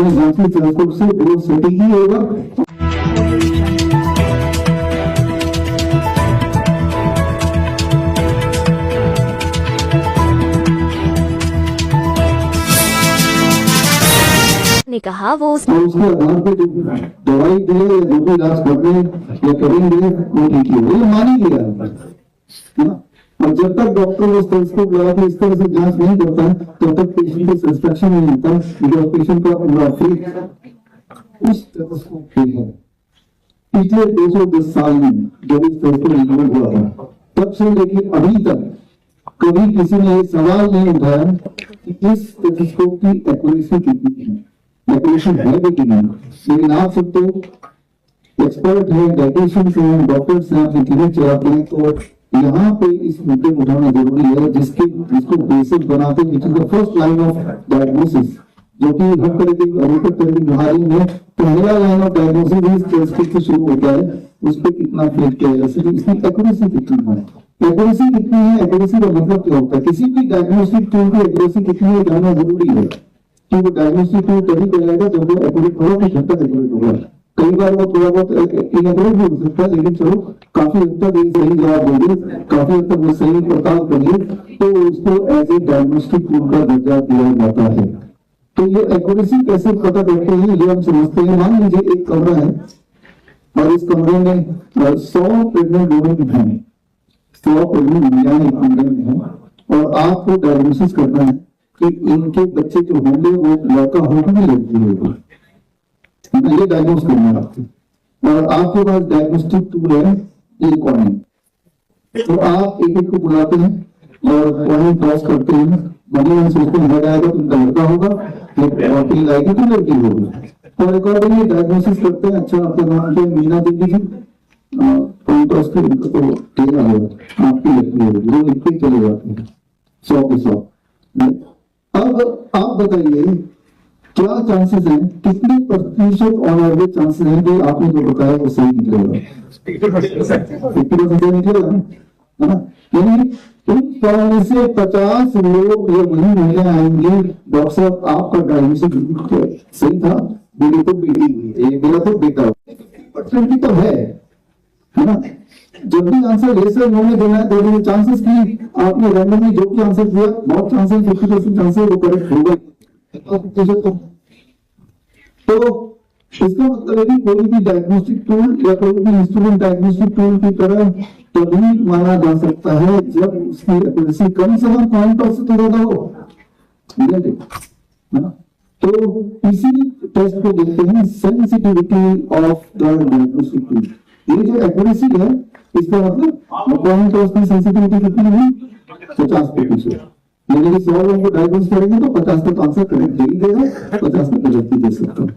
Advance telescope से वो सटीक ही होगा। ने कहा वो उसके आधार पे जो दवाई दे या जो भी इलाज कर रहे या करेंगे वो ठीक है, ये मान ही लिया है ना। और जब तक डॉक्टर उस टेलीस्कोप लगा के इस तरह से जांच नहीं करता है तब तक पेशेंट को सेटिस्फैक्शन नहीं मिलता, बिकॉज पेशेंट का पूरा फेथ उस टेलीस्कोप पे है। पिछले 210 साल में जब इस टेलीस्कोप इन्वेंट हुआ था तब से लेकर अभी तक कभी किसी ने ये सवाल नहीं उठाया कि इस टेलीस्कोप की एक्यूरेसी कितनी है, एक्यूरेसी है भी कि नहीं। लेकिन आप सब तो एक्सपर्ट है, डाइटिशियंस हैं, डॉक्टर्स हैं, आपसे क्लिनिक चलाते हैं, तो यहाँ पे इस मुद्दे को उठाना जरूरी है जिसको बेसिक बनाते हैं, which is the first line of diagnosis, जो कि हर तरह की अलग तरह की बीमारी में पहला लाइन ऑफ डायग्नोसिस इस टेलीस्कोप से शुरू होता है। उस पर कितना फेल किया जा सके, इसकी एक्यूरेसी कितनी है, एक्यूरेसी कितनी है, एक्यूरेसी का मतलब क्या होता है, किसी भी डायग्नोस्टिक टूल की एक्यूरेसी कितनी है जानना जरूरी है, कि वो डायग्नोस्टिक टूल तभी कहलाएगा जब वो एक्यूरेट होगा, कि घंटा एक्यूरेट होगा। कई बार वो थोड़ा बहुत इनएक्यूरेट भी हो सकता है, लेकिन चलो काफी हद तक सही जवाब देंगे, काफी हद तक वो सही पड़ताल करेंगे, तो उसको एज ए डायग्नोस्टिक टूल का दर्जा दिया जाता है। तो ये एक्यूरेसी कैसे पता करते हैं ये हम समझते हैं। मान लीजिए एक कमरा है और इस कमरे में 100 प्रेग्नेंट वुमेन है, 100 प्रेग्नेंट महिलाएं कमरे में हैं, और आपको डायग्नोसिस करना है कि इनके बच्चे जो होंगे वो लड़का होगा नहीं लड़की होगी, ये डायग्नोस करना है आपको। और आपके पास डायग्नोस्टिक टूल है ये कॉइन, तो आप एक एक को बुलाते हैं और कॉइन टॉस करते हैं, मतलब सोचते हैं आएगा तो उनका लड़का होगा, फिर आएगी तो लड़की होगी, और अकॉर्डिंगली डायग्नोसिस करते हैं। अच्छा आपका नाम क्या, मीना देवी जी, कॉइन टॉस के इनको तो टेन आ गया, आपकी लड़की होगी, वो लिखते ही चले जाते हैं 100 के 100। अब आप बताइए क्या चांसेस हैं, कितने प्रतिशत ऑन एवरेज चांसेस हैं कि आपने जो बताया वो सही निकलेगा? 50% निकलेगा, है ना। यानी 50 लोग या वही महिला आएंगे, डॉक्टर साहब आपका डायग्नोसिस सही था, मेरी तो बेटी हुई, मेरा तो बेटा हुआ, 50% तो है ना। जब भी आंसर लेस उन्होंने देना है तो चांसेस की आपने रैंडमली जो भी आंसर दिया बहुत चांसेस 50% चांसेस वो करेक्ट होगा। तो इसका मतलब है कि कोई भी डायग्नोस्टिक टूल या कोई भी इंस्ट्रूमेंट डायग्नोस्टिक टूल की तरह तभी माना जा सकता है जब उसकी एक्यूरेसी कम से कम 0.5 से तो ज्यादा हो, है ना। तो इसी टेस्ट को देखते हैं sensitivity of the diagnostic tool. ये जो एक्यूरेसी है इसका मतलब पॉइंट ऑफ की सेंसिटिविटी कितनी है, 50%। यानी कि 100 लोगों को डायग्नोस करेंगे तो 50 तक आंसर करेक्ट दे ही देगा, 50 तक गलत दे सकता है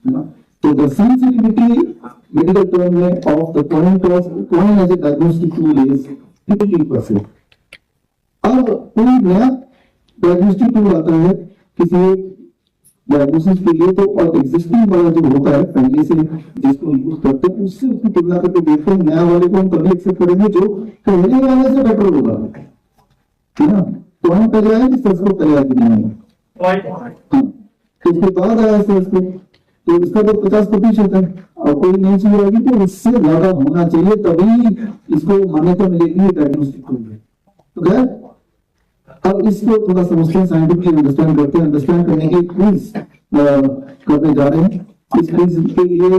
ना। तो द सेंसिटिविटी मेडिकल टर्म में of the point of coin as a diagnostic tool is 50%। अब कोई नया डायग्नोस्टिक टूल आता है किसी डायग्नोसिस के लिए, तो और एग्जिस्टिंग वाला जो होता है पहले से जिसको यूज करते हैं उससे उसकी तुलना करके देखते हैं, नया वाले को हम तभी एक्सेप्ट करेंगे जो पहले वाले से बेटर होगा, है ना। तो हम पहले आए कि सर्च को पहले आए कि नहीं, उसके बाद आया सर्च को, तो इसका तो 50% है, और कोई नई चीज आएगी तो इससे ज्यादा होना चाहिए, तभी इसको मान्यता मिलेगी डायग्नोस्टिक टूल में। तो खैर अब इसको थोड़ा समझते हैं, साइंटिफिकली अंडरस्टैंड करते हैं। अंडरस्टैंड करने के क्विज करने जा रहे हैं। इस क्विज के लिए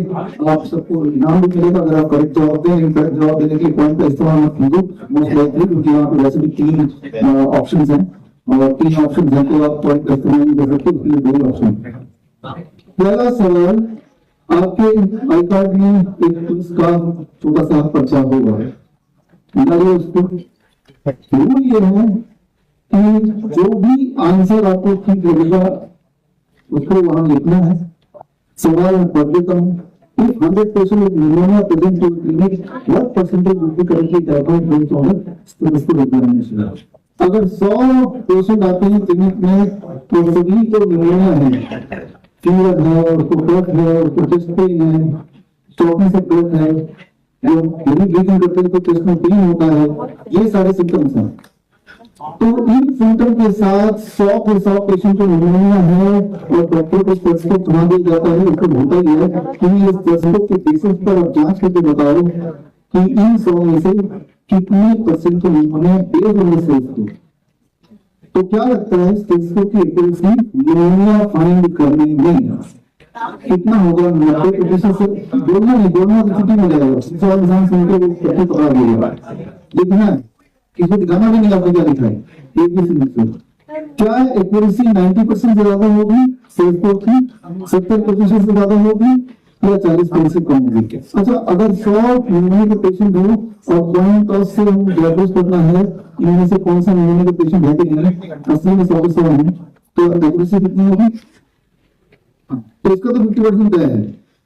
आप सबको इनाम भी मिलेगा अगर आप करेक्ट जवाब दें। इनकरेक्ट जवाब देने के लिए पॉइंट का इस्तेमाल मत कीजिए मोस्ट लाइकली, क्योंकि यहाँ पे वैसे भी 3 ऑप्शंस हैं, और 3 ऑप्शंस हैं तो आप पॉइंट का इस्तेमाल नहीं कर सकते, इसलिए 2 ऑप्शन। पहला सवाल, आपके आई कार्ड में एक क्विज का छोटा सा पर्चा होगा, उसको रूल ये है कि जो भी आंसर आपको ठीक लगेगा उसको वहां लिखना है। सवाल पढ़ देता हूँ। If 100% of pneumonia present to clinic, what percentage would be correctly diagnosed based on the statistical examination? अगर 100% आते हैं क्लिनिक में तो सभी को निमोनिया है, फीवर है, उसको कफ है, उसको चेस्ट पेन है, चौकने से पेन है, जो ब्रीथिंग करते हैं तो चेस्ट में पेन होता है, ये सारे सिम्टम्स हैं। तो इन सिम्टम के साथ 100 पेशेंट को निमोनिया है और डॉक्टर को स्टेथोस्कोप थमा दिया जाता है, उसको होता ही है कि इस स्टेथोस्कोप के बेसिस पर आप जांच करके बताओ कि इन 100 में से कितने परसेंट को pneumonia based on the stethoscope. तो क्या लगता है स्टेथोस्कोप की एक्यूरेसी निमोनिया फाइंड करने में कितना होगा? 90% से बोलना तो छुट्टी मिल जाएगा, इंसान सुन के वो पट्टी पकड़ा देगा। देखना किसी दिखाना भी नहीं आपको क्या लिखा है, एक भी सिग्नेचर। क्या एक्यूरेसी 90% से ज्यादा होगी स्टेथोस्कोप की, 70% से ज्यादा होगी या 40% से कम होगी? अच्छा, अगर 100 निमोनिया के पेशेंट हो और पॉइंट ऑफ से हम डायग्नोस करना है इनमें से कौन सा निमोनिया के पेशेंट है कि नहीं, असली में 100 है, तो एक्यूरेसी कितनी होगी? तो इसका तो 50% तय है।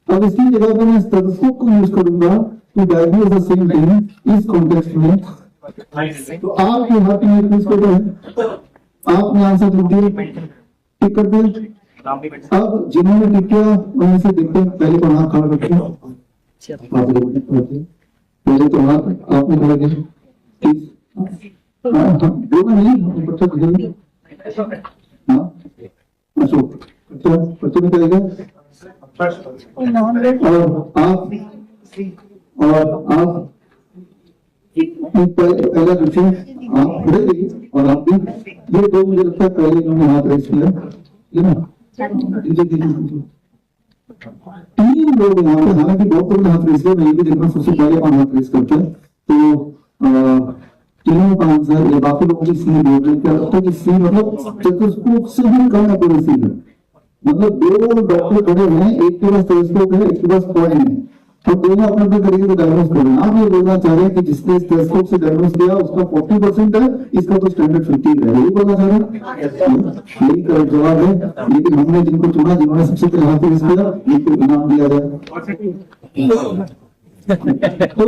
अब इसकी जगह पर मैं स्टेथोस्कोप को यूज करूंगा to diagnose the same thing इस कॉन्टेक्स्ट में। तो आपके हाथ में एक पेपर है, आपने आंसर लिख दिया, टिक कर दिया। अब जिन्होंने टिक किया उनमें से देखते हैं, पहले तो हाथ खड़ा रखिए, पहले तो हाथ आपने खड़ा किया, बोला नहीं बच्चा खुद अशोक बच्चे में करेगा। और आप पहला पूछे आप खड़े रहिए और आप भी, ये दो मुझे लगता है पहले इन्होंने हाथ रेस किया, है ना? 3 लोग यहाँ पे, हालांकि बहुत लोगों ने हाथ रेस किया, मैं ये भी देखना सबसे पहले कौन हाथ रेस करते हैं। तो तीनों का आंसर ये बाकी लोगों की सी बोल रहे हैं। क्या लगता है कि सी मतलब स्टेथोस्कोप से भी कम एक्यूरेसी है, मतलब 2 डॉक्टर खड़े हैं, एक के पास स्टेथोस्कोप है, एक के पास कॉइन है, तो दोनों अपने अपने तरीके से डायग्नोस कर रहे हैं। आप ये बोलना चाह रहे हैं कि जिसने स्टेथोस्कोप से डायग्नोस किया उसका 40% है, इसका तो स्टैंडर्ड 50 है, यही बोलना चाह रहे हैं? यही करेक्ट जवाब है। लेकिन हमने जिनको चुना, जिन्होंने सबसे पहले हाथ रेस किया, इनको इनाम दिया जाए। तो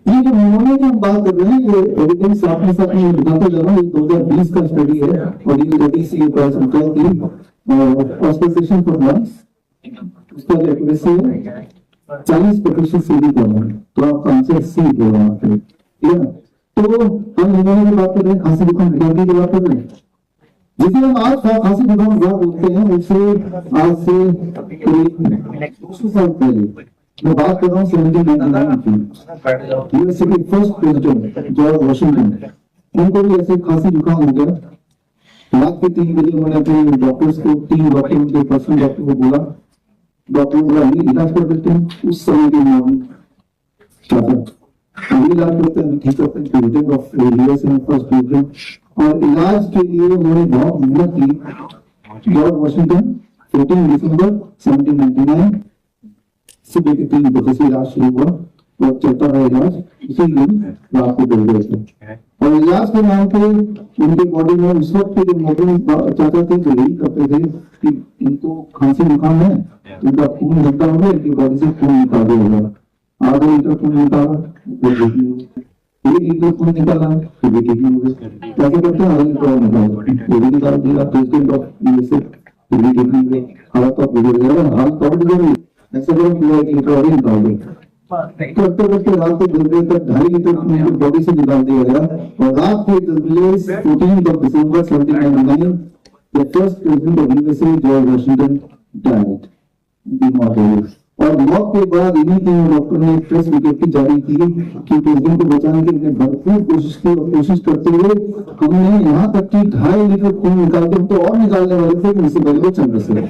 ये जो निमोनिया की हम बात कर रहे हैं, ये एविडेंस आपके साथ में बताते जा रहा हूँ, 2020 का स्टडी है और ये स्टडी से ये पता चलता है कि ऑस्कल्टेशन फॉर लंग्स उसका एक्यूरेसी है 40% से भी कम है, तो आपका आंसर सी होगा। ठीक है, तो हम निमोनिया की बात कर रहे हैं, खांसी जुकाम निकालने की बात कर रहे हैं, जिसे हम आज खांसी जुकाम बोलते हैं। उससे आज से 200 साल पहले मैं बात कर रहा हूँ 1799 की, यूएसए के फर्स्ट प्रेसिडेंट जॉर्ज वाशिंगटन, उनको भी ऐसे खांसी जुकाम हो गया। रात के 3 बजे उन्होंने अपने डॉक्टर्स को, 3 डॉक्टर उनके पर्सनल डॉक्टर को बोला, डॉक्टर बोला नहीं इलाज कर देते हैं। उस समय के मॉर्निंग इलाज करते हैं, ठीक करते हैं, प्रेसिडेंट ऑफ यूएसए में फर्स्ट प्रेसिडेंट, और इलाज के लिए उन्होंने बहुत मेहनत की। जॉर्ज वाशिंगटन 14 दिसंबर 1799 सुबह के 3 बजे से इलाज शुरू हुआ और चलता रहा इलाज, इसी दिन रात को दे गए थे। और इलाज के नाम पे उनके बॉडी में उस वक्त के जो मॉडर्न चाचा थे जो यही करते थे कि इनको खांसी जुकाम है, उनका खून घटता होगा, इनकी बॉडी से खून निकाल होगा, आधा लीटर खून निकाला तो बेटी हो गई, 1 लीटर खून निकाला तो बेटी हो गई, कैसे करते हैं? आधा लीटर और निकाला वो भी निकाल दिया, प्रेसिडेंट ऑफ यूएसए तो भी बेटी हो गई, हालत तो बिगड़ गया, हालत तो बिगड़ गई, ऐसा लोग लीटर और निकाल गए, करते करते रात को 10 बजे तक 2.5 लीटर खून बॉडी से निकाल दिया गया। और रात को 10 बजे 14 दिसंबर 1799 the first president of USA George Washington died, बीमार हो गए। और मौत के बाद इन्हीं के डॉक्टर ने एक प्रेस विज्ञप्ति जारी की कि प्रेसिडेंट को बचाने के लिए भरपूर कोशिश की और कोशिश करते हुए हमने यहाँ तक कि 2.5 लीटर खून निकाल के, तो और निकालने वाले थे कि इससे पहले वो चंद्रशेखर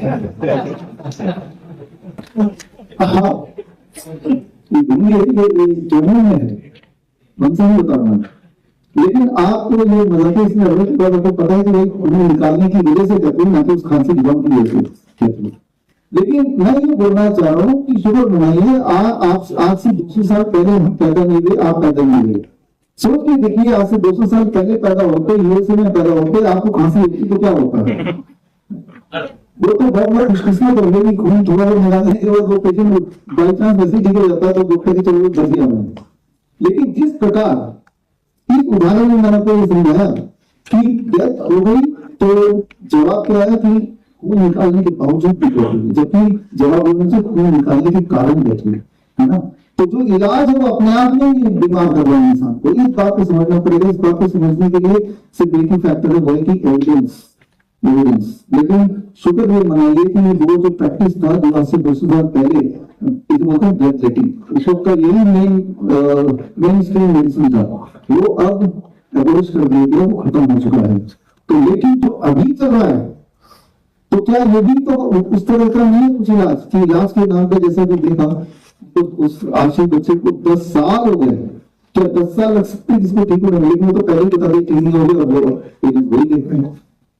ये जम्मू में है, वंशा में बताना। लेकिन आपको ये मजाक इसमें आपको पता है कि भाई खून निकालने की वजह से करते हैं, ना कि उस खांसी जुकाम की वजह से। लेकिन मैं ये बोलना चाह रहा हूँ कि शुक्र मनाइए, आज से 200 साल पहले हम पैदा नहीं हुए, आप पैदा नहीं हुए। सोच के देखिए, आज से 200 साल पहले पैदा होते, यूएसए में पैदा होते, आपको खांसी होती तो क्या होता? वो तो बहुत बड़ा खुशकिस्मत हो गई, खून थोड़ा बहुत निकालने के बाद वो पेशेंट बाई चांस वैसे ठीक हो जाता है तो डॉक्टर की चलो बच गया। लेकिन जिस प्रकार इस उदाहरण में मैंने आपको ये समझाया कि डेथ हो गई, तो जवाब क्या है कि खून निकालने के बावजूद भी डेथ हुई, जबकि जवाब होने से खून निकालने के कारण डेथ हुई, है ना? तो जो इलाज है वो अपने आप में ही बीमार कर रहा है इंसान को। इस बात को समझना पड़ेगा। इस बात को समझने के लिए सिर्फ एक ही फैक्टर है, वो है कि एविडेंस। लेकिन शुक्र ये मनाइए कि वो जो प्रैक्टिस था जो आज से 200 साल पहले, इट वाज ब्लड सेटिंग, उस वक्त का यही मेन स्ट्रीम मेडिसिन था, वो अब एबॉलिश कर दिया गया, वो खत्म हो चुका है। तो लेकिन जो अभी चल रहा है, तो क्या ये भी तो उस तरह का नहीं है कुछ इलाज कि इलाज के नाम पे जैसे भी देखा, तो उस आशिक बच्चे को 10 साल हो गए, क्या 10 साल लग सकते हैं जिसको ठीक होने में? लेकिन वो तो पहले बता दें ठीक नहीं हो गया, और वो वही देखते हैं।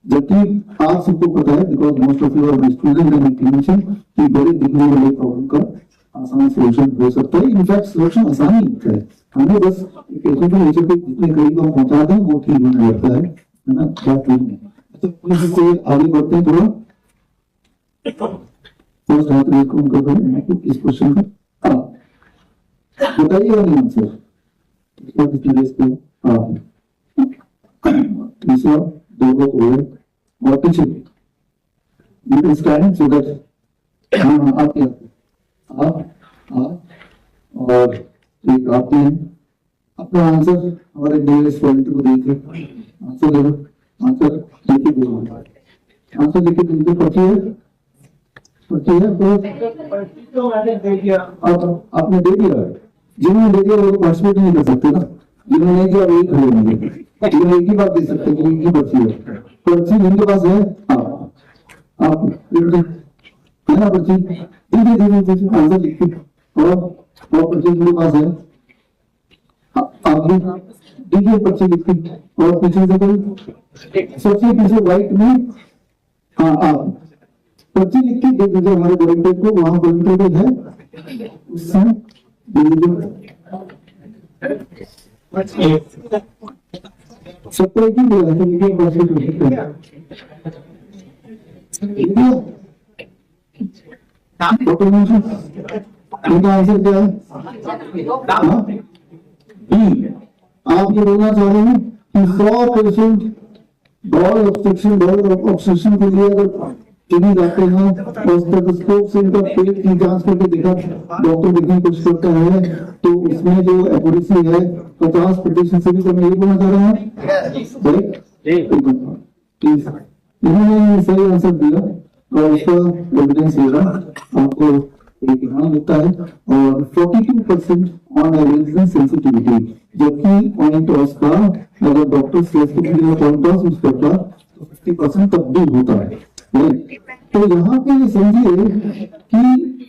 जबकि आज सबको पता है, because most of you are student and clinician, कि बड़े दिखने वाले प्रॉब्लम का आसान सोल्यूशन हो सकता है। इनफैक्ट सोल्यूशन आसान ही होता है, हमें बस पेशेंट को नेचर पे जितने करीब हम पहुंचा दें वो ठीक होने लगता है ना, क्या ठीक नहीं। तो आगे बढ़ते हैं थोड़ा। फर्स्ट हाथ रेस को उनको करें इस क्वेश्चन का। बताइए नहीं आंसर तीसरा दो लोग हो गए और पीछे you can stand so that आप और एक आप हैं अपना आंसर हमारे डेविस पॉइंट को देखिए। आंसर दे दो, आंसर लिख के दो, आंसर लिख के दो। पर्ची है, पर्ची है तो मैंने दे दिया। अब आपने दे दिया, जिन्होंने दे दिया वो पार्टिसिपेट नहीं कर सकते ना, जिन्होंने नहीं दिया वही खड़े होंगे। जिन्होंने एक ही बात दे सकते हैं, एक ही पर्ची है। पर्ची जिनके पास है आप है ना, पर्ची दीजिए आंसर लिख के, और पर्ची जिनके पास है आप भी दीजिए पर्ची लिख के। और पीछे से कोई सबसे पीछे व्हाइट में, हाँ आप पर्ची लिख के दे दीजिए हमारे वॉलंटियर को, वहां वॉलंटियर है उससे सबको एक ही बोला है, एक बार इनका आंसर क्या है? आप ये बोलना चाह रहे हैं कि 100 पेशेंट बॉल ऑब्स्ट्रक्शन के लिए अगर टीवी जाते हैं और स्टेथोस्कोप से इनका पेट की जांच करके देखा, डॉक्टर देखने की कोशिश करता है, तो उसमें जो एक्यूरेसी है 50% से भी कम। यही बोलना चाह रहे हैं इन्होंने सही आंसर दिया और उसका एविडेंस दिया आपको एक ध्यान होता है। और 42% ऑन एवरेज सेंसिटिविटी, जबकि पॉइंट टॉस का अगर डॉक्टर स्ट्रेस के लिए पॉइंट टॉस यूज करता तो 50% तब भी होता है। तो यहाँ पे ये समझिए कि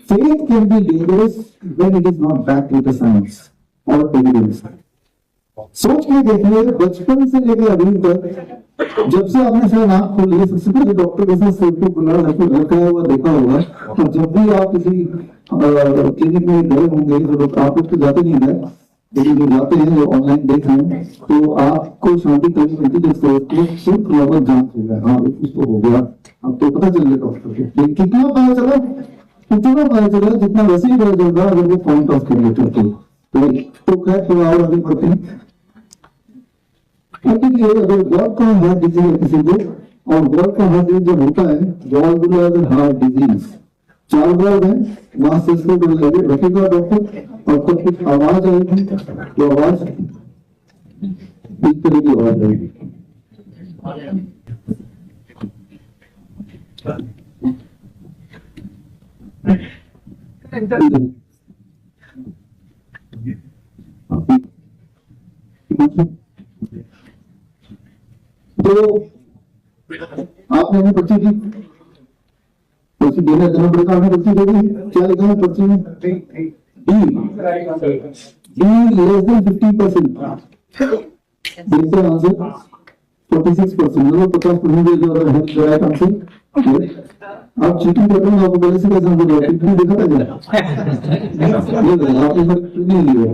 faith can be dangerous when it is not backed with the science और एविडेंस। सोच के देखिए, बचपन से लेकर अभी तक जब से आपने शायद आंख खोल ली, सबसे पहले डॉक्टर के साथ सिर को बुला रखा हुआ देखा होगा। और जब भी आप किसी क्लिनिक में गए होंगे, तो आप लोग तो जाते नहीं गए, लेकिन जो जाते हैं, जो ऑनलाइन देख रहे हैं, तो आपको शांति कभी मिलती है सिर्फ लगभग जांच हो गया, हाँ कुछ तो हो गया, अब तो पता चल गया डॉक्टर को। लेकिन कितना पता चला जितना वैसे ही पता चल रहा अगर वो पॉइंट ऑफ कर लेते तो खैर थोड़ा और आगे बढ़ते हैं। अगर गॉड का हार्ट डिजीज है किसी को, और गॉड का हार्ट डिजीज जब होता है, गॉल हार्ट डिजीज 4 वर्ड है, वहां से इसको रखेगा डॉक्टर, और तब कुछ आवाज आएगी, तो आवाज इस तरह की आवाज आएगी। तो आपने हमें पर्ची दी, पर्ची देना देना पड़ेगा, आपने पर्ची दे दी, क्या लिखा है पर्ची में? डी लेस देन 50%, देखते हैं आंसर 46%, मतलब 50% जो है राइट आंसर। आप चीटिंग कर रहे हो, आपको पहले से कैसे आंसर होगा? चीटिंग देखा था क्या? आपने नहीं लिया,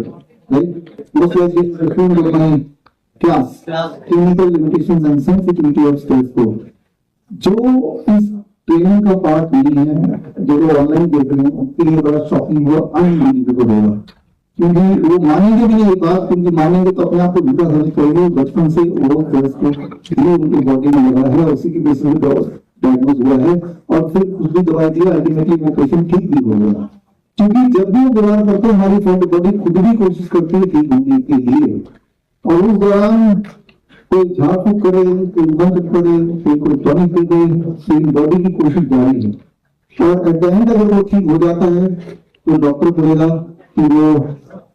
right? most likely referring to my class, clinical limitations and sensitivity of stethoscope। जो इस ट्रेनिंग का पार्ट नहीं है, जो लोग ऑनलाइन देख रहे हैं, उनके लिए बड़ा शॉकिंग हुआ, अनबिलीवेबल होगा, क्योंकि वो मानेंगे भी नहीं ये बात, क्योंकि मानेंगे तो अपने आप को झूठा समझ पड़ेगा। बचपन से वो स्टेथोस्कोप उनकी बॉडी में लगा है, उसी की बेसिस पे डायग्नोज हुआ है, और फिर कुछ भी दवाई दिया, अल्टीमेटली वो पेशेंट ठीक भी हो गया। क्योंकि जब भी हम बीमार पड़ते हैं हमारी बॉडी खुद भी कोशिश करती है ठीक होने के लिए, और उस दौरान कोई झाड़ फूक करे, कोई बंद करे, कोई टॉनिक दे दे, लेकिन बॉडी की कोशिश जारी है। और एट द एंड अगर वो ठीक हो जाता है तो डॉक्टर बोलेगा कि वो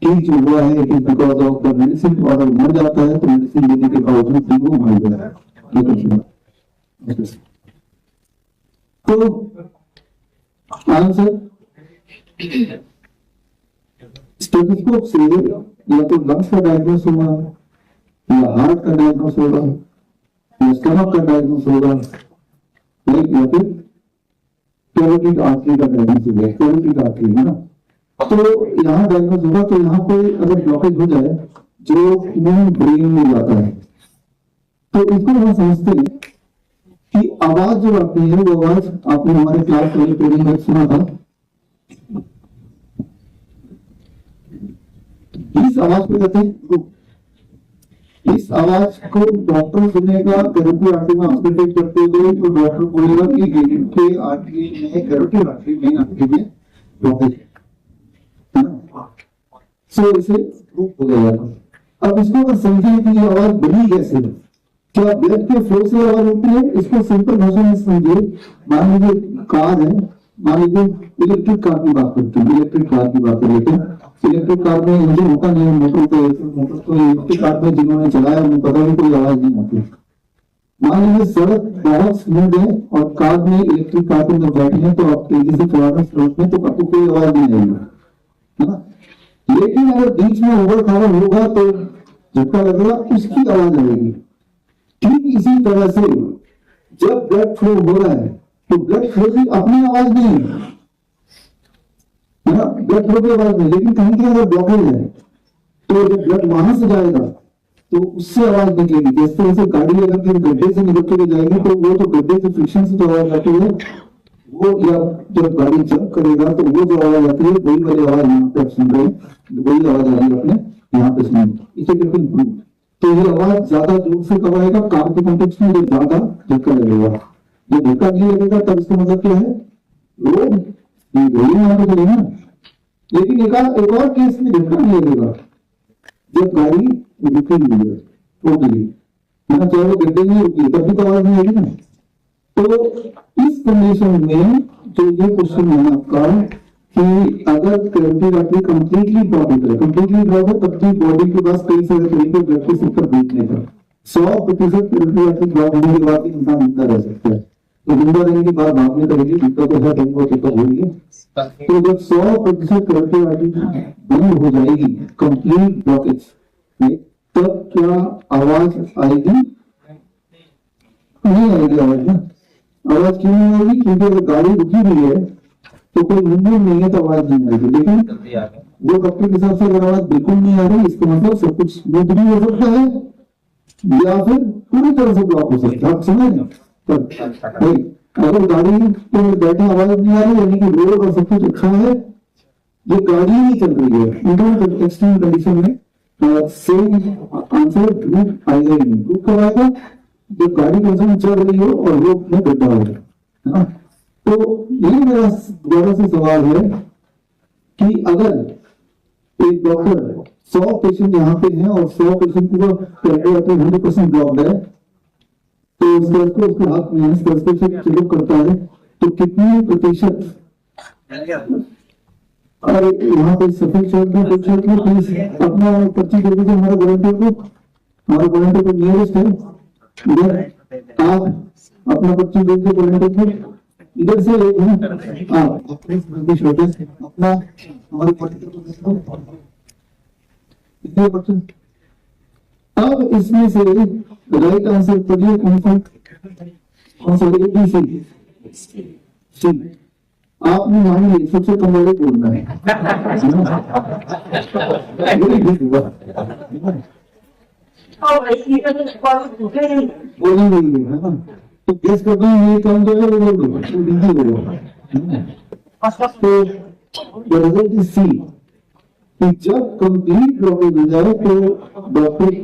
ठीक जो हुआ है it is because of the medicine, और अगर मर जाता है तो मेडिसिन देने के बावजूद भी वो मर गया। तो आंसर स्टेथोस्कोप से या तो लंग्स का डायग्नोस होगा, या हार्ट का डायग्नोस होगा, या स्टमक का डायग्नोस होगा, या फिर कैरोटिड आर्टरी का डायग्नोस होगा। कैरोटिड आर्टरी है ना, तो यहाँ डायग्नोस होगा। तो यहाँ पे अगर ब्लॉकेज हो जाए जो ब्रेन में जाता है, तो इसको हम समझते हैं कि आवाज जो आती है वो आवाज आपने हमारे क्लास वाले ट्रेनिंग में सुना था। इस आवाज को कहते हैं, इस आवाज को डॉक्टर सुनेगा कैरोटिड आर्टरी में ऑब्जर्व करते हुए, तो डॉक्टर बोलेगा कि कैरोटिड आर्टरी में, कैरोटिड आर्टरी मेन आर्टरी में ब्लॉकेज है ना, सो इसे रूप हो गया। अब इसको अगर समझें कि ये आवाज बनी कैसे है, क्या ब्लड के फ्लो से आवाज होती है, इसको सिंपल भाषा में समझिए। मान लीजिए कार है, मान लीजिए इलेक्ट्रिक कार की बात करते हैं, इलेक्ट्रिक कार की बात करते हैं। इलेक्ट्रिक कार में इंजन होता नहीं, मोटर तो इलेक्ट्रिक कार में जिन्होंने चलाया उन्हें पता भी कोई आवाज नहीं होती। मान लीजिए सड़क बहुत स्मूथ है और कार में, इलेक्ट्रिक कार के अंदर बैठे हैं, तो आप तेजी से चला रहे सड़क में तो आपको कोई आवाज नहीं आएगी, है ना। लेकिन अगर बीच में उबड़ खाबड़ होगा तो झटका लगेगा, उसकी आवाज आएगी। ठीक इसी तरह से जब ब्लड फ्लो हो रहा है तो ब्लड फ्लो की अपनी आवाज नहीं है ना, ब्लड फ्लो की आवाज नहीं, लेकिन कहीं अगर ब्लॉकेज है तो जब ब्लड वहां से जाएगा तो उससे आवाज निकलेगी। जिस तरह से गाड़ी अगर फिर गड्ढे से निकल के जाएगी तो वो तो गड्ढे से फ्रिक्शन से जो आवाज आती है वो, या जब गाड़ी जंप करेगा तो वो जो आवाज आती है वही वाली आवाज यहाँ पे आप सुन रहे हैं, वही आवाज आ रही है अपने यहाँ पे सुनिए। इसे कहते हैं ग्रुप। तो ये आवाज ज्यादा जोर से कब आएगा, कार के कॉन्टेक्स्ट में, जब ज्यादा झटका लगेगा। जब झटका नहीं लगेगा तब इसका मतलब क्या है, रोड यहाँ पे चलेगा। लेकिन एक और केस में झटका नहीं लगेगा, जब गाड़ी रुकी हुई है टोटली, है ना, चाहे वो गड्ढे में रुकी है तब भी तो आवाज नहीं आएगी ना। तो इस कंडीशन में जो ये क्वेश्चन है आपका कि अगर कैरोटिड आर्टरी कंप्लीटली ब्लॉक है, कंप्लीटली ब्लॉक है, तब भी बॉडी के पास कई सारे तरीके ब्लड के सिस्टम बीतने का 100% कैरोटिड आर्टरी ब्लॉक होने के बाद इंसान जिंदा रह सकता है। तो जिंदा रहने की बात बाद में करेंगे, जितना तो है डेंगू तो होगी। तो जब 100% कैरोटिड आर्टरी बंद हो जाएगी, कंप्लीट ब्लॉकेज, तब क्या आवाज आएगी? नहीं आएगी आवाज ना। आवाज क्यों नहीं आएगी? क्योंकि अगर गाड़ी रुकी हुई है तो कोई मूवमेंट नहीं है तो आवाज नहीं आएगी। लेकिन वो डॉक्टर के हिसाब से अगर आवाज बिल्कुल नहीं आ रही, इसका मतलब सब कुछ स्मूथ भी हो सकता है या फिर पूरी तरह से ब्लॉक हो सकता है। आप समझ रहे? अगर गाड़ी पे बैठे आवाज नहीं आ रही, यानी कि रोड और सब कुछ अच्छा है, ये गाड़ी नहीं चल रही है, इंटर एक्सट्रीम कंडीशन में सेम आंसर ग्रुप आएगा ही नहीं। ग्रुप कब आएगा? जब गाड़ी कंसर्न चल रही हो और रोड में गड्ढा हो, है ना। तो ये मेरा दोबारा से सवाल है कि अगर एक डॉक्टर 100 पेशेंट यहाँ पे हैं और 100 पेशेंट को 100% ब्लॉक्ड है, तो उसके हाथ में चेकअप करता है, तो कितने प्रतिशत, अरे यहाँ पे सफेद शर्ट में कुछ शर्ट में प्लीज अपना पर्ची दे दीजिए हमारे वॉलंटियर को नियरेस्ट है इधर, आप अपना पर्ची दे दीजिए वॉलंटियर को इधर से आप अपना हमारे वॉलंटियर को दे दो कितने परसेंट। अब इसमें से राइट आंसर पढ़िए कौन सा ABC। आपने मान ली सबसे कम वाले बोलना है बोलेंगे, है ना। तो गेस करते हैं ये काम जो है वो बोल दो। तो रिजल्ट इज सी कि जब कंप्लीट ब्लॉकेज हो जाए तो डॉक्टर के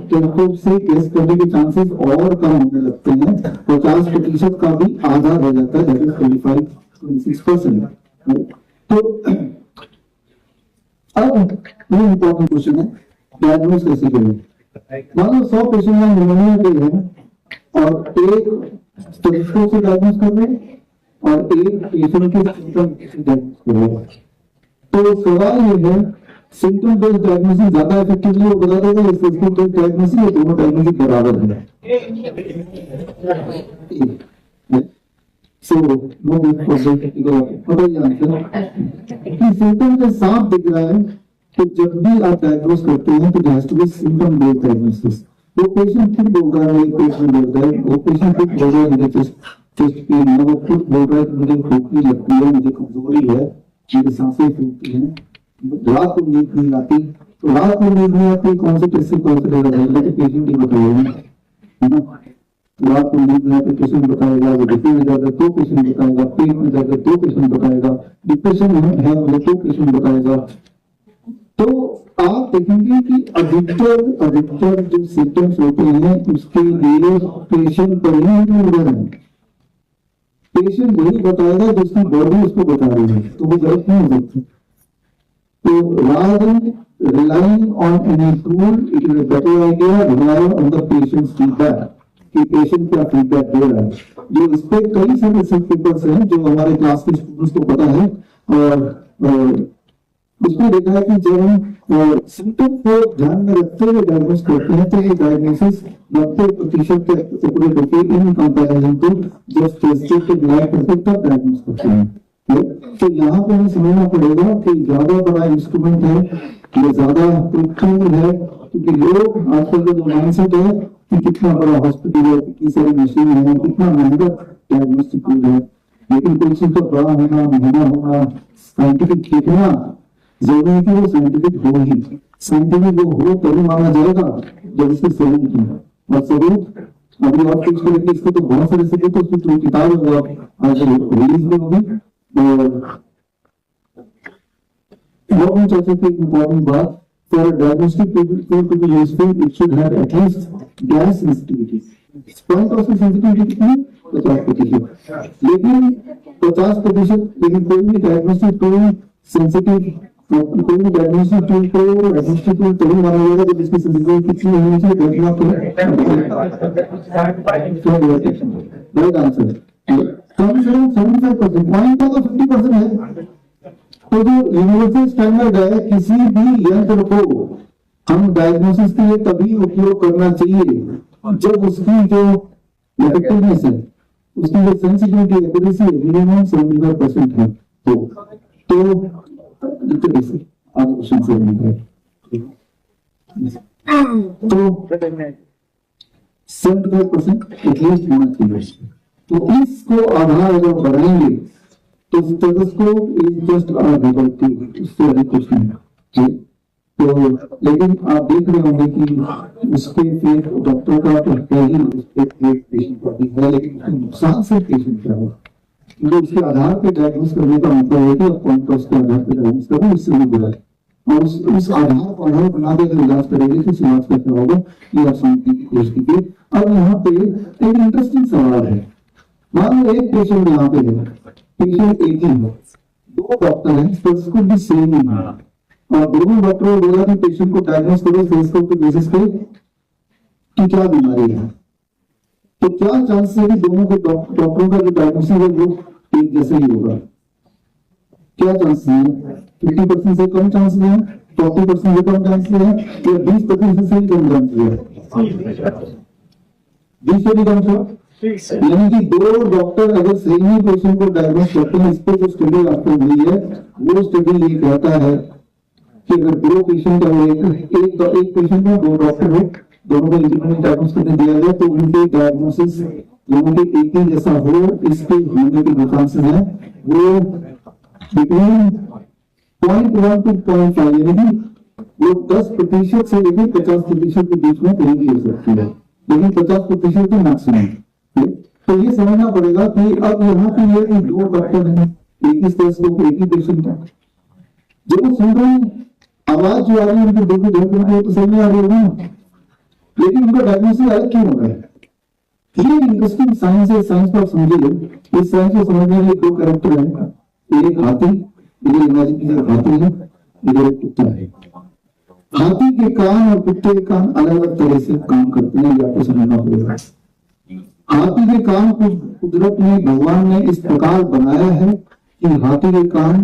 टेलीस्कोप से गेस करने के चांसेस और कम होने लगते हैं, 50% का भी आधा हो जाता है, दैट इज 25-26%। तो अब ये इंपॉर्टेंट क्वेश्चन है, डायग्नोज कैसे करें। मान लो 100 पेशेंट में निमोनिया के हैं और एक स्टेथोस्कोप से डायग्नोज कर रहे हैं और एक पेशेंट के सिम्टम से डायग्नोज कर रहे हैं। तो सवाल ये है, सिम्टम बेस्ड डायग्नोसिस ज्यादा इफेक्टिवली वो बता देगा, स्टेथोस्कोप बेस्ड डायग्नोसिस, ये दोनों डायग्नोसिस बराबर है। So, no need for technical answer कि सिम्टम से साफ दिख रहा है कि जब भी आप डायग्नोस करते हैं तो has to be symptom based diagnosis. वो पेशेंट खुद बोल रहा है, एक पेशेंट बोलता है, वो पेशेंट खुद बोल रहा है मुझे चेस्ट पेन है, वो खुद बोल रहा है कि मुझे खोखली लगती है, मुझे कमजोरी है, मेरी सांसें फूलती हैं, रात को नींद नहीं आती। तो रात को नींद नहीं आती, कौन से टेस्ट से कौन से डेटा पेशेंट ही बताइए, है ना। रात को नींद में आते पेशेंट बताएगा, वो डिप्रेशन में जाता है तो पेशेंट बताएगा, पेट में जाता है तो पेशेंट बताएगा, डिप्रेशन है बोले तो पेशेंट बताएगा। तो आप देखेंगे कि अधिकतर जो सिम्टम्स होते हैं उसके लिए पेशेंट पर ही निर्भर है। पेशेंट वही बताएगा जिसकी बॉडी उसको बता रही है, तो वो गलत नहीं हो सकती। तो rather than relying on any tool, it is a better idea rely on the patient's feedback कि पेशेंट क्या फीडबैक दे रहा है। जो इस पे कई सारे रिसर्च पेपर्स हैं जो हमारे क्लास के स्टूडेंट्स को पता है, और उसमें देखा है कि जब हम सिम्टम को ध्यान में रखते हुए डायग्नोस करते हैं तो ये डायग्नोसिस 90% के एक्यूरेट होती है in comparison to just tested blood करके तब डायग्नोस करते हैं। तो यहाँ पे हमें समझना पड़ेगा कि ज्यादा बड़ा इंस्ट्रूमेंट है, ये ज्यादा टूल है, क्योंकि लोग आजकल का जो माइंडसेट है कि कितना बड़ा हॉस्पिटल है, कितनी सारी मशीन है, कितना महंगा डायग्नोस्टिक टूल है, लेकिन कोई चीज का बड़ा होना, महंगा होना, साइंटिफिक देखना जरूरी है कि वो साइंटिफिक हो ही, साइंटिफिक वो हो तभी माना जाएगा जब इसके सबूत हो। और सबूत अभी आप चीज को लेकर इसको तो बहुत सारे सबूत तो उसकी पूरी किताब है, आज रिलीज में होगी। और चर्चा की इम्पोर्टेंट बात, for a diagnostic tool to be useful, it should have at least gas sensitivity. Point of sensitivity कितनी? 50%। लेकिन 50%, लेकिन कोई भी डायग्नोस्टिक टूल सेंसिटिव, कोई भी डायग्नोस्टिक टूल को डायग्नोस्टिक टूल तभी माना जाएगा जब इसकी सेंसिटिविटी कितनी होनी चाहिए, देखना तो राइट आंसर। कम से कम 75%, पॉइंट का तो 50% है। तो जो यूनिवर्सल स्टैंडर्ड है, किसी भी यंत्र को हम डायग्नोसिस के लिए तभी उपयोग करना चाहिए जब उसकी जो इफेक्टिवनेस है, उसकी जो सेंसिटिविटी एक्यूरेसी है मिनिमम 75% है। तो आप क्वेश्चन से तो 75% एटलीस्ट होना चाहिए। तो इसको आधार अगर बढ़ाएंगे तो stethoscope is just a rebel tool, इससे अधिक कुछ नहीं। तो लेकिन आप देख रहे होंगे कि उसके फिर डॉक्टर का तो है ही, उसके पेशेंट का भी है, लेकिन उसके नुकसान से पेशेंट क्या हो, क्योंकि उसके आधार पे डायग्नोस करने का मतलब है कि पॉइंट ऑफ के आधार पे डायग्नोस करें, उससे भी बुरा है। और उस आधार को आधार बना के अगर इलाज करेंगे तो इलाज कैसा होगा ये आप समझने की कोशिश कीजिए। अब यहाँ पे एक इंटरेस्टिंग सवाल है, मान लो एक पेशेंट यहाँ पे है, पेशेंट एक ही है, दो डॉक्टर हैं, स्टेथोस्कोप भी सेम ही है, और दोनों डॉक्टरों ने बोला कि पेशेंट को डायग्नोस करो स्टेथोस्कोप के बेसिस पे कि क्या बीमारी है। तो क्या चांस है कि दोनों के डॉक्टरों का जो डायग्नोसिस है वो एक जैसे ही होगा? क्या चांस है? 50% से कम चांस है, 40% से कम चांस है, या 20% से कम चांस है? 20 से भी कम चांस। यानी कि दो डॉक्टर अगर सेम ही पेशेंट को डायग्नोस करते हैं, इस पे जो स्टडी आपको मिली है वो स्टडी ये कहता है कि अगर दो पेशेंट एक पेशेंट में दो डॉक्टर हो, दोनों को इंडिपेंडेंट डायग्नोस करने दिया जाए तो उनके डायग्नोसिस दोनों के एक ही जैसा हो, इसके होने के जो चांसेस है वो बिटवीन 0.1 to 0.5, यानी कि वो 10% से लेकर 50% के बीच में कहीं भी हो सकती है, लेकिन 50% तो मैक्सिमम। तो ये समझना पड़ेगा कि अब यहाँ पे ये दो डॉक्टर हैं, एक ही स्टेथोस्कोप एक ही पेशेंट है, जब वो सुन रहे हैं आवाज जो आ रही है उनके देखो धड़कन तो सही आ रही होगी ना, लेकिन उनका डायग्नोसिस अलग क्यों हो रहा है? ये इंटरेस्टिंग साइंस है। साइंस को आप समझिए, इस साइंस को समझने के लिए दो कैरेक्टर हैं, एक हाथी इधर इमेजिन कीजिए हाथी है, इधर एक कुत्ता है। हाथी के कान और कुत्ते के कान अलग अलग तरह से काम करते हैं, ये आपको समझना पड़ेगा। हाथी के कान को कुदरत में भगवान ने इस प्रकार बनाया है कि हाथी के कान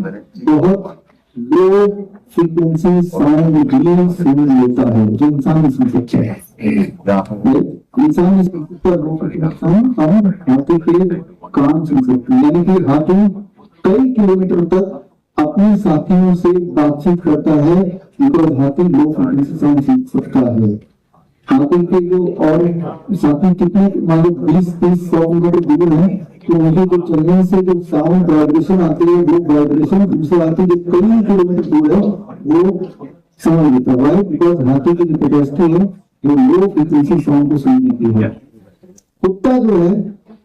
बहुत लो फ्रीक्वेंसी साउंड भी सुन लेता है, जो इंसान नहीं सुन सकता है। इंसान नहीं सुन सकता लो फ्रीक्वेंसी साउंड, और हाथी के कान सुन सकते हैं। यानी कि हाथी कई किलोमीटर तक अपने साथियों से बातचीत करता है, बिकॉज हाथी लो फ्रीक्वेंसी साउंड सुन सकता है। हाथी के जो और साथी कितने मान लो 20-30-100 मीटर दूर है, तो उनके जो चलने से जो साउंड वाइब्रेशन आती है, वो वाइब्रेशन दूसरे हाथी जो कई किलोमीटर दूर है वो समझ लेता है। वाई? बिकॉज हाथी की जो कैपेसिटी है वो लो फ्रीक्वेंसी साउंड को सुनने की है। कुत्ता जो है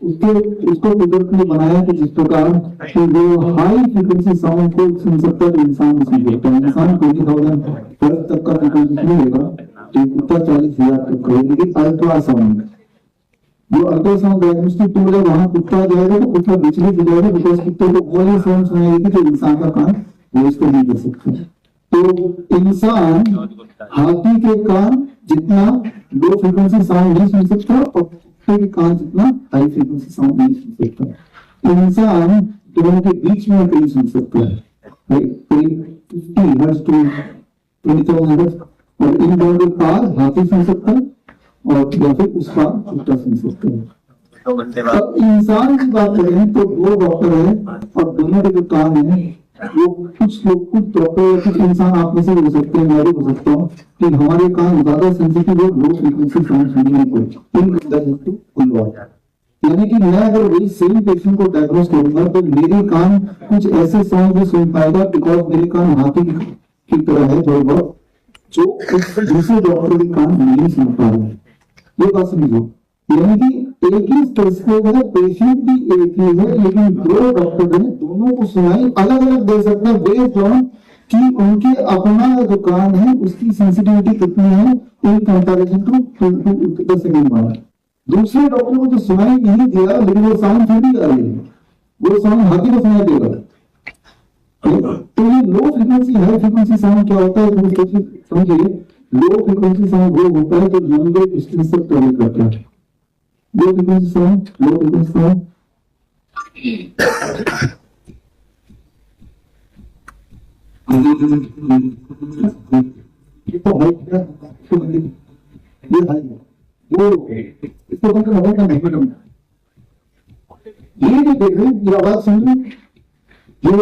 उसको कुदरत ने बनाया कि जिस प्रकार कि वो हाई फ्रीक्वेंसी साउंड को सुन सकता है, जो इंसान नहीं सुन सकता। इंसान 20,000 हर्ट्ज तक का फ्रीक्वेंसी नहीं होगा, तो कुत्ता 40,000 तक का। लेकिन अल्ट्रासाउंड, जो अल्ट्रासाउंड डायग्नोस्टिक टूल है, वहां कुत्ता जाएगा तो कुत्ता विचलित हो जाएगा, बिकॉज कुत्ते को वो ही साउंड सुनाई देगी जो इंसान का कान वो इसको नहीं कर सकता। तो इंसान हाथी के कान जितना लो फ्रीक्वेंसी साउंड नहीं सुन सकता, और कुत्ते के कान जितना हाई फ्रीक्वेंसी साउंड नहीं सुन सकता। इंसान दोनों के बीच में कहीं सुन सकता है, करीब 50 हर्ट्ज टू 20,000 हर्ट्ज, और इन दोनों के पार हाथी सुन सकता है, और या फिर उसका कुत्ता सुन सकता है। अब इंसान की बात करें तो 2 डॉक्टर है, और दोनों के जो कान है वो कुछ लोग, कुछ डॉक्टर या कुछ इंसान आप में से हो सकते हैं, मैं भी हो सकता हूँ, कि हमारे कान ज्यादा सेंसिटिव है लो फ्रीक्वेंसी साउंड सुनने को। यानी कि मैं अगर वही सेम पेशेंट को डायग्नोस करूंगा तो मेरे कान कुछ ऐसे साउंड भी सुन पाएगा, बिकॉज मेरे कान हाथी की तरह है थोड़े बहुत, जो दूसरे डॉक्टर के कान नहीं सुन पा रहे हैं। ये बात समझो। यानी कि एक ही स्टेथोस्कोप है, पेशेंट भी एक ही है, लेकिन 2 डॉक्टर हैं, दोनों को सुनाई अलग अलग दे सकते हैं बेस्ड ऑन कि उनके अपना जो कान है उसकी सेंसिटिविटी कितनी है in comparison to the second one. दूसरे डॉक्टर को जो सुनाई नहीं दिया, लेकिन वो साउंड फिर भी आ रही है, वो साउंड हाथी को सुनाई देगा। तो ये low frequency high frequency sound क्या होता है, समझिए। लो फ्रीक्वेंसी साउंड वो होता है जो लंबे डिस्टेंस तक ट्रैवल करता है। Low frequency sound, low frequency sound तो हाई है, ये हाई है, वो इसको बंद करना होगा नहीं बटन। ये जो देख रहे हैं ये आवाज सुन रहे हैं, ये लो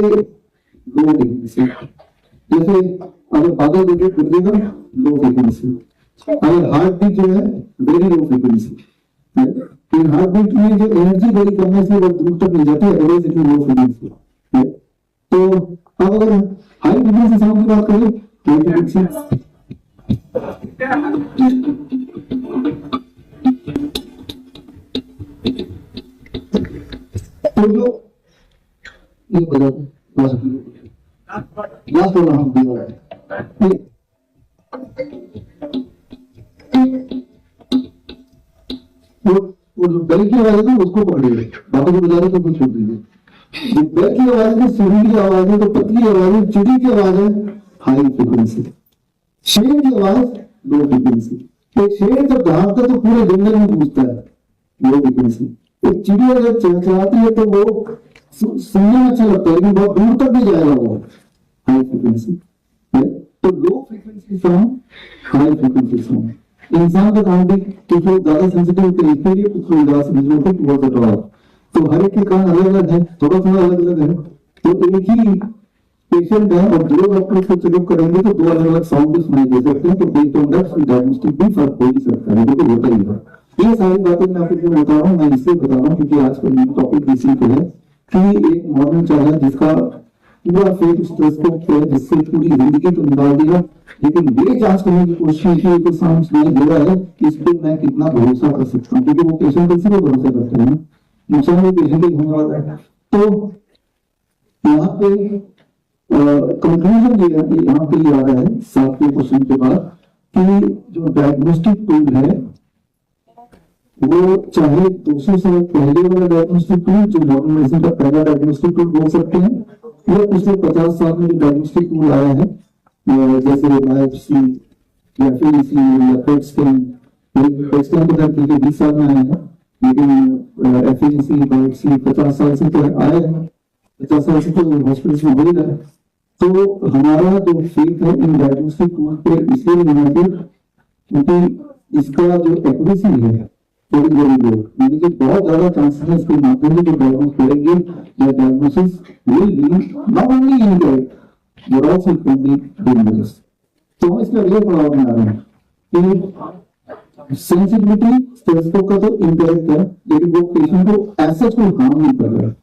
फ्रीक्वेंसी। जैसे अगर बादल देखे फिर देगा लो फ्रीक्वेंसी, अगर हार्ट बीट जो है वेरी लो फ्रीक्वेंसी। फिर हार्ट बीट में जो एनर्जी बड़ी कम है इसलिए वो दूर तक नहीं जाती, अदरवाइज इट लो फ्रीक्वेंसी। तो अब अगर हाई फ्रीक्वेंसी साउंड की बात करें तो फ्रीक्वेंसी तो जो ये बजा लास्ट वाला हम दिया है वो जो बेल की आवाज है ना उसको पकड़िए, बाबा को बजा रहे तो कुछ छोड़ दीजिए। जो बेल की आवाज है, सीढ़ी की आवाज है, तो पतली आवाज है, चिड़ी की आवाज है हाई फ्रीक्वेंसी, शेर की आवाज लो फ्रीक्वेंसी। एक शेर जब दहाड़ता है तो पूरे जंगल में गूंजता है, लो फ्रीक्वेंसी। एक चिड़िया जब चहचहाती है तो वो सुनने में अच्छा लगता है, लेकिन बहुत दूर तक नहीं जाएगा, वो हाई फ्रीक्वेंसी। तो low frequency sound, high frequency sound. इंसान का कान भी कुछ लोग ज्यादा सेंसिटिव होते हैं इसके लिए, कुछ लोग ज्यादा सेंसिटिव होते हैं टुवर्ड्स द टॉप। तो हर एक के कान अलग अलग है, थोड़ा थोड़ा अलग अलग है। तो एक ही पेशेंट है और 2 डॉक्टर को चेकअप करेंगे तो 2 अलग अलग साउंड भी सुनाई दे सकते हैं। तो बेस्ड ऑन दैट डायग्नोस्टिक भी फर्क हो ही सकता है, क्योंकि होता ही है। ये सारी बातें मैं आपको क्यों बता रहा हूँ, मैं इसलिए बता रहा हूँ क्योंकि आज का मेन टॉपिक इसी पे है कि एक मॉडर्न चाइल्ड है जिसका पूरा फेक स्टेथोस्कोप है, जिससे पूरी जिंदगी तो निकाल दिया, लेकिन ये जांच करने की कोशिश की तो साउंड नहीं दे रहा है कि इस पे मैं कितना भरोसा कर सकता हूँ, क्योंकि वो पेशेंट इसी पे भरोसा करते हैं, नुकसान भी पेशेंट ही होने वाला है। तो यहाँ पे कंक्लूजन ये है, यहाँ पे आ रहा है 7वें क्वेश्चन के बाद कि जो डायग्नोस्टिक टूल है वो चाहे 200 साल पहले वाला डायग्नोस्टिक टूल जो मॉडर्न मेडिसिन का पहला डायग्नोस्टिक टूल बोल सकते हैं, ये पिछले 50 साल में जो डायग्नोस्टिक टूल आया है, जैसे बायोप्सी या FAEC या पेट स्कैन, पेट स्कैन तो 20 साल में आया है, लेकिन FAEC बायोप्सी 50 साल से तो आया है, 50 साल से तो हॉस्पिटल में हो रहा है। तो हमारा जो फेथ है इन डायग्नोस्टिक टूल पे इसलिए होना चाहिए क्योंकि इसका जो एक्यूरेसी है वेरी वेरी गुड, यानी कि बहुत ज्यादा चांसेस है इसके माध्यम से जो डायग्नोस करेंगे या diagnosis will be not only incorrect but also it can be dangerous. तो हम इसके अगले पड़ाव में आ रहे हैं कि सेंसिटिविटी स्टेथोस्कोप का तो इनकरेक्ट है, लेकिन वो पेशेंट को ऐसा कोई हार्म नहीं कर रहा है।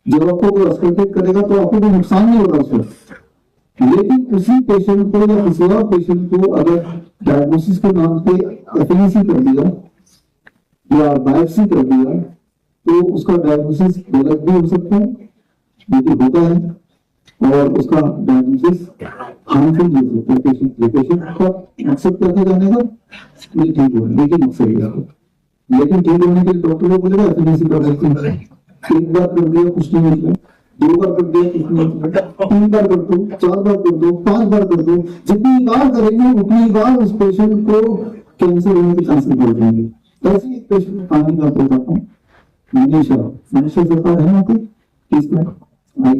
जब आपको कोई अस्कल्टेट करेगा तो आपको कोई नुकसान नहीं होगा उससे, लेकिन उसी पेशेंट को या किसी और पेशेंट को अगर डायग्नोसिस के नाम पे FAEC कर दिया या बायोप्सी कर दिया तो उसका डायग्नोसिस गलत भी हो सकता है, लेकिन होता है, और उसका डायग्नोसिस हार्मफुल भी हो सकता है पेशेंट का मकसद क्या था जाने का, ये ठीक हो, लेकिन मकसद है, लेकिन ठीक होने के लिए डॉक्टर को बोलेगा FAEC कर सकते हैं, एक बार कर दिया कुछ नहीं होता, 2 बार कर दिया कुछ नहीं होता, 3 बार कर दो, 4 बार कर दो, 5 बार कर दो, जितनी बार करेंगे उतनी बार उस पेशेंट को कैंसर होने के चांसेस बढ़ जाएंगे। ऐसे एक पेशेंट कहानी का बताता हूँ, मनीषा सरकार है ना कोई किसमें आई,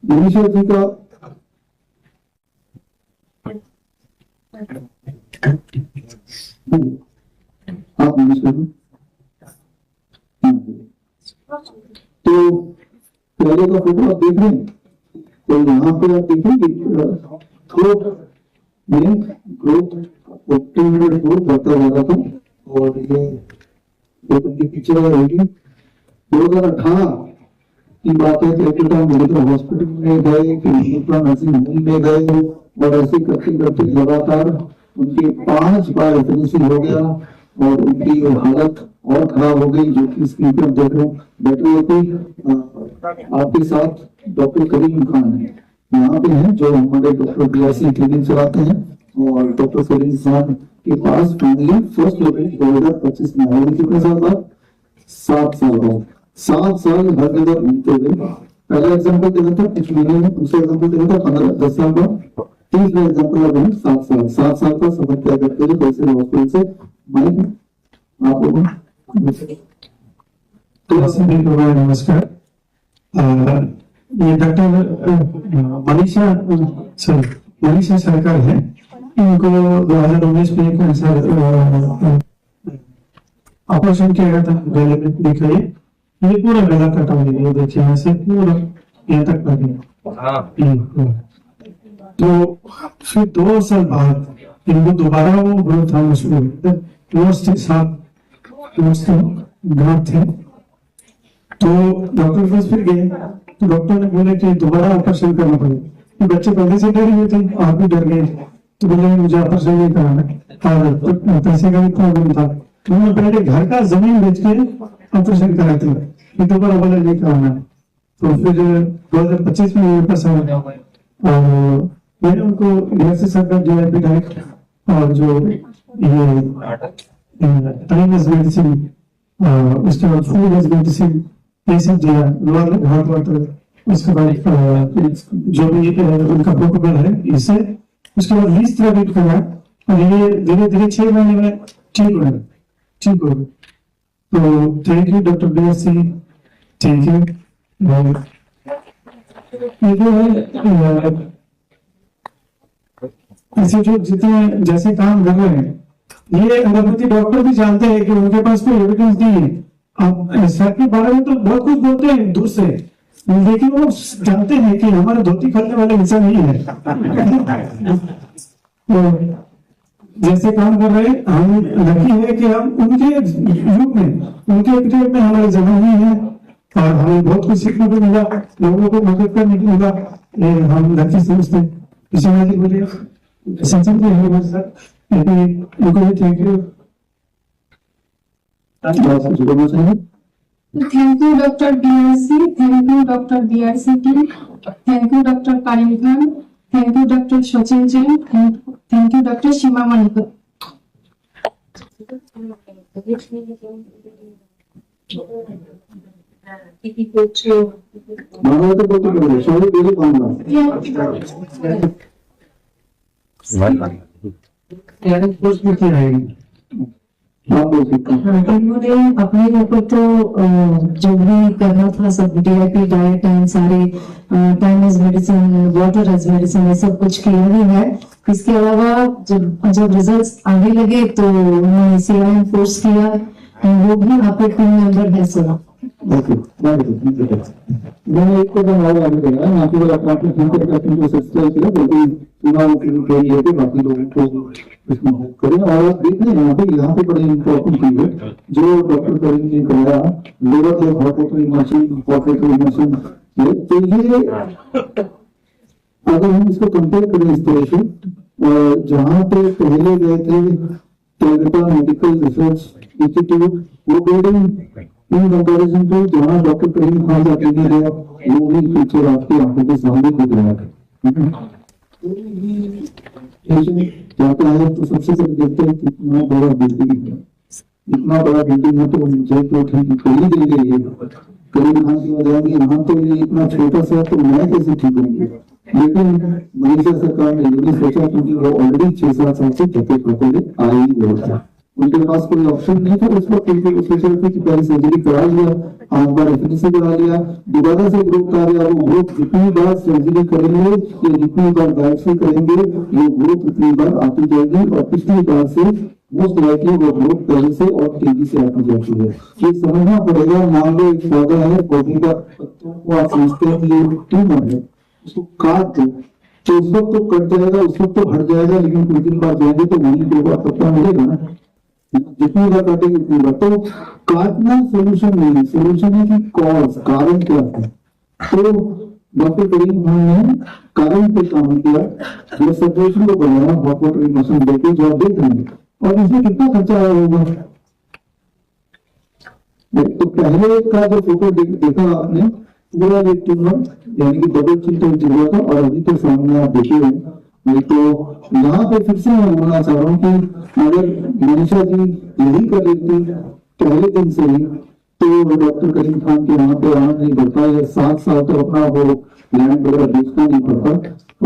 मनीषा जी का आप मनीषा जी तो पहले का फोटो आप देख रहे हैं, तो यहाँ पे आप देखेंगे थ्रोट में ग्रोथ 1400 ग्रोथ बढ़ता जा रहा था, और ये उनकी पिक्चर रहेगी 2018 की बात है। कैपिटल मेडिकल हॉस्पिटल में गए, फिर नर्सिंग होम में गए, और ऐसे करते करते लगातार उनके 5 बार FAEC हो गया और उनकी हालत और खराब हो गई, जो कि स्क्रीन पर देख रहे हैं। बैठे होते आपके साथ डॉक्टर करीम खान है, यहाँ पे हैं, जो हमारे डॉक्टर BRC क्लिनिक चलाते हैं, और डॉक्टर करीम खान के पास फैमिली फर्स्ट लोकेशन 2025 में आए। कितने साल बाद? 7 साल बाद। 7 साल हर जगह घूमते हुए, पहला एग्जाम्पल देना था कुछ महीने में, दूसरा एग्जाम्पल देना था 10 साल बाद, तीसरा एग्जाम्पल अब 7 साल का सफर तय करते हुए कैसे हॉस्पिटल से माइक आप लोगों तो सभी को नमस्कार। ये डॉक्टर मनीषा सरकार है, इनको 2019 में कैंसर ऑपरेशन किया गया था गले में, दिखाइए ये पूरा गला कटा हुआ है, देखिए यहाँ से पूरा यहाँ तक कट गया। तो फिर 2 साल बाद इनको दोबारा वो ग्रोथ आना शुरू हुआ, 7 ग्रोथ थे। तो डॉक्टर के पास फिर गए, तो डॉक्टर ने बोले कि दोबारा ऑपरेशन करना पड़ेगा। बच्चे पहले से डरे हुए थे, आप भी डर गए, तो बोले मुझे ऑपरेशन नहीं कराना, तो पैसे का भी प्रॉब्लम था, तो उन्होंने पहले घर का जमीन बेच के ऑपरेशन कराए थे, फिर दोबारा बोला नहीं कराना। तो फिर 2025 में मेरे पास आया, और मैंने उनको घर से सरकार जो है डायरेक्ट, और जो ये टाइम मेडिसिन, उसके बाद फूड मेडिसिन, ये सब दिया, हार्ट वाटर, उसके बाद जो भी उनका प्रोटोकॉल है इससे, उसके बाद 20 थेरेपी करा, और ये धीरे धीरे 6 महीने में ठीक हो गया। तो thank you doctor BRC, thank you. ये जो है इंस्टीट्यूट जितने जैसे काम कर रहे हैं, ये एलोपैथी डॉक्टर भी जानते हैं कि उनके पास कोई एविडेंस नहीं है। अब सर के बारे में तो बहुत कुछ बोलते हैं दूर से, लेकिन वो जानते हैं कि हमारे धोती खोलने वाले इंसान नहीं है। तो जैसे काम कर रहे हैं, हम लकी है कि हम उनके युग में, उनके पीरियड में हमारे जगह नहीं है, और हमें बहुत कुछ सीखने को मिला, लोगों को मदद करने को मिला, हम लकी समझते हैं। जी बोलिए सर, उनको भी thank you. Thank you doctor BRC, thank you doctor BRC team, thank you doctor Karim Khan, thank you doctor Sachin Jain, thank you doctor Seema Manikar. मानो तो बहुत बड़े सॉरी डेली 5 लाख कोर्स में क्या रहेगी? हाँ बोल सकते हैं। इन्होंने अपने ऊपर तो जो भी करना था सब DIP डाइट एंड सारे time as medicine water as medicine ये सब कुछ किया ही है। इसके अलावा जब रिजल्ट्स आने लगे तो उन्होंने CRM कोर्स किया एंड वो भी आपके टीम मेंबर है सर। ओके मैंने एक को बनाया आगे गया यहाँ पे वाला पार्टनर सेंटर का जो सब्सक्राइब किया बल्कि चुनाव के लिए के बाकी लोगों को इसमें हेल्प करें। और आप देख रहे हैं यहाँ पे बड़ी इंपॉर्टेंट चीज है जो डॉक्टर करीम ने कराया lower the heart machine machine तो ये अगर हम इसको कंपेयर करें इस तरह से जहाँ पे पहले गए थे कैलकाटा मेडिकल रिसर्च इंस्टीट्यूट वो बिल्डिंग इन कंपैरिजन टू जहाँ डॉक्टर करीम खान जाके नहीं गया वो भी पिक्चर आपकी आंखों के सामने दिख रहा है। जाता है तो सबसे पहले देखते हैं कितना बड़ा बिल्डिंग है। इतना बड़ा बिल्डिंग है तो मुझे तो ठीक कर ही देंगे ये करीम खान की वजह यहाँ तो ये इतना छोटा सा तो मैं कैसे ठीक होंगे। लेकिन मनीषा सरकार ने ये भी सोचा क्योंकि वो ऑलरेडी 6-7 साल से ठेके करते हुए आ ही रहे थे उनके पास कोई ऑप्शन नहीं था उस वक्त उनकी सोचा थी कि पहले सर्जरी करा लिया एक बार एफएनसी करा लिया दोबारा से ग्रुप आ गया वो ग्रुप जितनी बार सर्जरी करेंगे या जितनी बार बायोप्सी करेंगे वो ग्रुप उतनी बार आती जाएगी और पिछली बार से मोस्ट लाइकली वो ग्रुप पहले से और तेजी से आती जाती है। ये समझना पड़ेगा मान लो एक पौधा है पौधे का पत्तों को आप समझते हैं कि ये ट्यूमर है उसको काट दो तो उस वक्त तो कट जाएगा उस वक्त तो हट जाएगा लेकिन कुछ दिन बाद जाएंगे तो वहीं पे वो पत्ता मिलेगा ना जितनी बार काटेंगे उतनी बार तो काटना सोल्यूशन नहीं है सोल्यूशन है कि कॉज कारण क्या है। तो डॉक्टर करीम खान ने कारण पे काम किया जो सेपरेशन को बनाया हॉट वाटर इमोशन देके जो आप देख रहे हैं और इसमें कितना खर्चा आया होगा। तो पहले का जो फोटो देखा आपने पूरा ये ट्यूमर यानी कि डबल चिल्ट हुआ था और अभी के सामने आप देखे हैं नहीं तो यहाँ पे फिर से मैं बोलना चाह रहा हूँ कि अगर मनीषा जी यही कर लेती पहले दिन से ही तो डॉक्टर करीम खान के वहां पे आना नहीं पड़ता या 7 साल तो अपना वो लैंड वगैरह बेचना नहीं पड़ता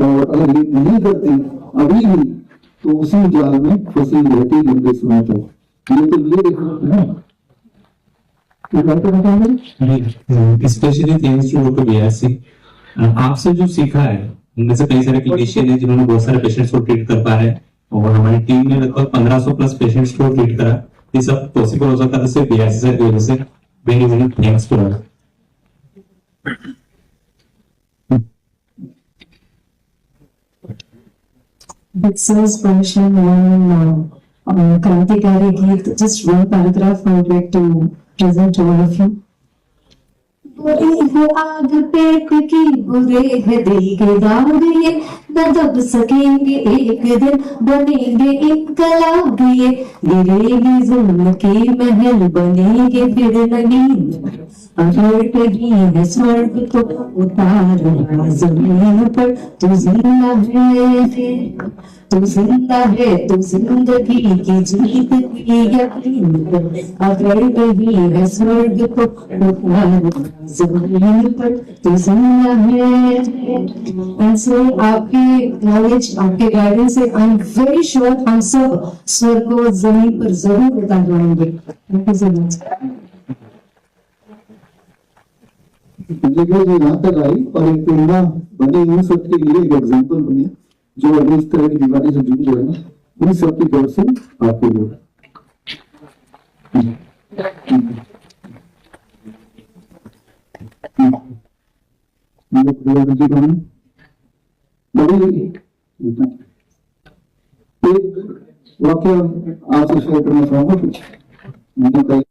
और अगर ये नहीं करती अभी भी तो उसी जाल में फंसी रहती लंबे समय तक। ये तो ये देखना है specially thanks to doctor BRC आपसे जो सीखा है उनमें से कई सारे क्लिनिशियन हैं जिन्होंने बहुत सारे पेशेंट्स को ट्रीट कर पा रहे हैं और हमारी टीम ने लगभग 1500 प्लस पेशेंट्स को ट्रीट करा। ये सब पॉसिबल हो सकता है सिर्फ BRC सर की वजह से। Very very thanks to all. Bitsel's permission one Krantikari Geet, just one paragraph I would like to present to all of you. बुरी है आग पेट की बुरे है दिल के दाग ये न दब सकेंगे एक दिन बनेंगे इनकलाब ये गिरेगी जुल्म की महल बनेंगे फिर नगीन अगर कहीं है स्वर्ग तो उतारना जमीन पर तू जिंदा है तू जिंदगी की जीत की यकीन अगर कहीं है स्वर्ग तो उतारना जमीन पर तू जिंदा है। एंड सो आपके नॉलेज आपके गाइडेंस से आई एम वेरी श्योर हम सब स्वर्ग को जमीन पर जरूर उतार लाएंगे। Thank you so much. जगह जो यहाँ तक आई और एक प्रेरणा बनी इन सबके लिए एक एग्जाम्पल बनी जो अभी इस तरह की बीमारी से जुड़ी हुई है इन सबकी तरफ से आपके लिए एक वाक्य आपसे शेयर करना चाहूंगा कुछ मैंने कई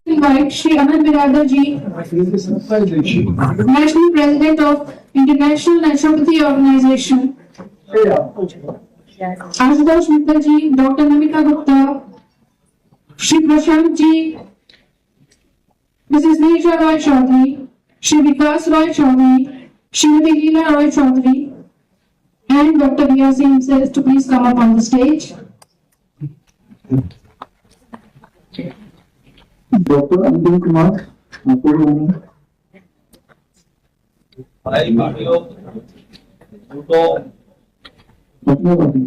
Invite Shri Anand Biradar ji, National President of International Naturopathy Organization, Ashutosh Mittal ji, Dr. Namita Gupta, Shri Prashant ji, Mrs. Nisha Roy Chaudhary, Shri Vikas Roy Chaudhary, Srimati Leela Roy Chaudhary, and Dr. Vyasi himself to please come up on the stage. Doctor अंतिम कुमार आपको भाई भाइयों तो अपने बारे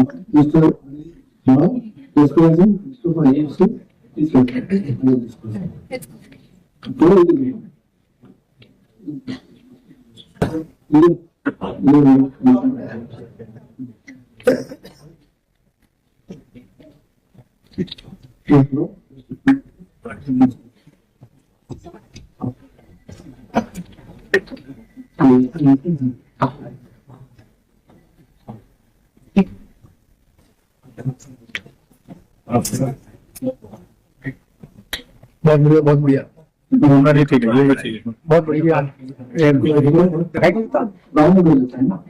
Mr. Now, discussing, Mr. Ayush, is बहुत बढ़िया ठीक है ये भी चाहिए बहुत बढ़िया राउंड में लेते हैं ना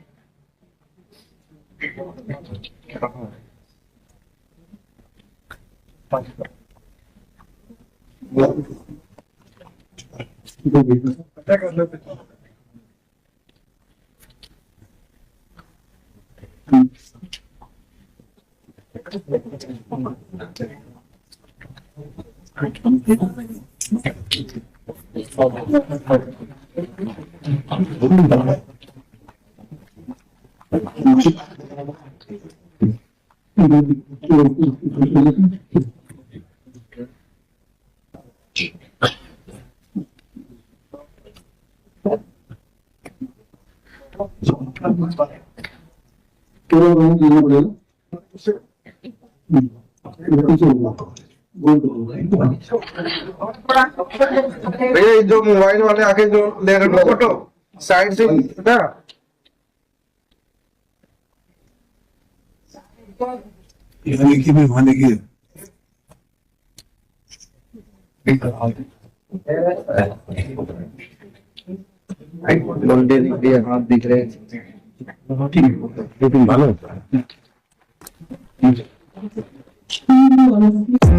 पूरा राउंड लेना पड़ेगा भैया ये जो मोबाइल वाले आके जो ले रहे हो फोटो साइड से ना हाथ दिख रहे हैं Thank you all of you.